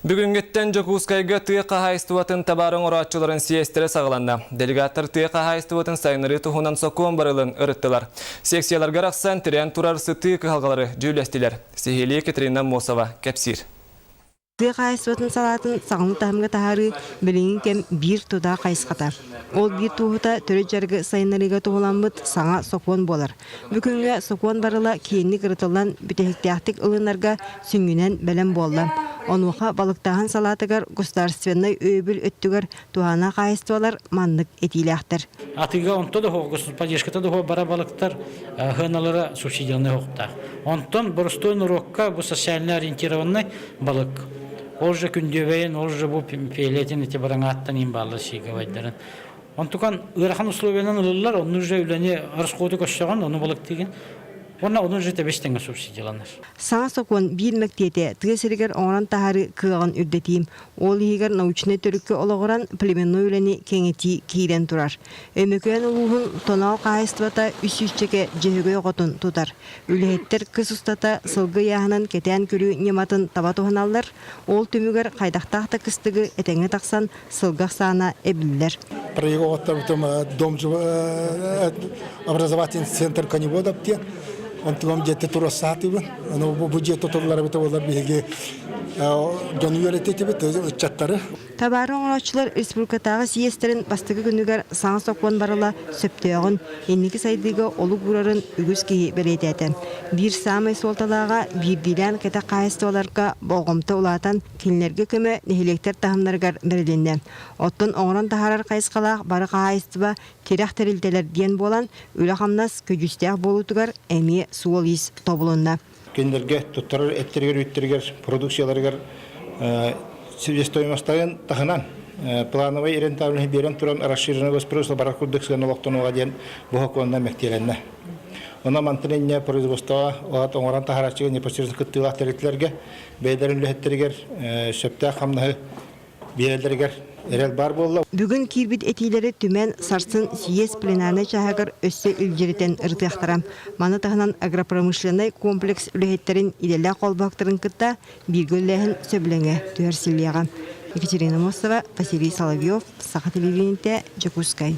Бүгүнгеттен Жокускайга тыйка хайстуатын табарын оратчыларын сиестері сағыланна. Делегаттар тыйка хайстуатын сайныры тухунан сокуон барылын ырыттылар. Секцияларга рақсан тирен турарсы тыйка халгалары жүйлестилер. Сихили Катерина Мосова, Кепсир. Тыйка хайстуатын салатын сағылы тахымға тахары біліңін кем бір туда қайсқата. Ол бір туғыта түрі жарғы сайнырыға туғыламбыт саңа сокуон болар. Бүгінгі сокуон барыла кейінік ырытылан бүтехіктяқтық ылынарға сүңгінен бәлем болла. Онуға балықтағын салатығар государственный өйбіл өттігер туғана қайыстуалар маннық етиліқтір. Атыға онто да хоқ, поддержката да хоқ бара балықтар ғыналары субсидияны хоқта. Онтон бұрыстойын урокка бұл социально ориентированный балық. Ол же күндебейін, ол же бұл пейлетін еті баран аттан имбалы сиға вайдарын. Онтуқан ұрахан условиянан ұлылар, оны же үләне арыс қоды көшсаған, оны балық деген. Onun jete beştenge subsidiyalanır. Sana sokun bir mektiyete tığsırıgar oran taharı kığan ürdetiyim. Ol higar naучный törükü olağıran plemenno üleni kengeti kiren turar. Ömöküyen uluğun tonal qayıstvata üsüççeke cehöge oğutun tutar. Ülehetter kız ustata sılgı yağınan keten körü nematın tabatuhanallar. Ol tümügar kaydaqtaqta kıstıgı etenge taqsan sılgaq sağına ebiller. Дом образовательный центр Каневодовте. Он там где-то турасатывал, но бюджет турлары битовалар биге донуялетети бит чаттары. Табарын оңлаучылар республикатағы сиестерин бастығы күнігер саңа соқуан барыла сөптеуғын, еннекі сайдығы олы құрарын үгіз кейі берететі. Bir самай солталаға bir билен кәті қайысты оларға болғымты олатан келінерге көмі нехелектер тахымларғар береленді. Оттын оңыран тахарар қайысқалақ бары қайыстыба терек тәрілтелер ден болан өлі қамнас көжістеғ болутығар әме суолис тобылынна. Кендерге туттарар эттергер үттергер продукцияларгар себестоимостайын тахынан плановый рентабельность берен туран расширенный воспроизводство баракуддыксыган олоқтонуға ден бұхакуанна мектеленне. Она мантынение производства от оңыран тахарачыға непосредственно кыттылақ тәреттілерге бейдерін лөхеттергер сөпті қамнағы бейелдергер эрел бар болла. Бүгін кирбит этилері түмен сарсын сиес пленарны чахагар өссө үлгерітен ыртықтарам. Маны тағынан агропромышленный комплекс үліхеттерін иделі қолбақтырын кытта биргөлләхін сөбіліңе түйерсілияға. Екатерина Мосова, Василий Соловьев, Саха телевидениеде, Жокускай.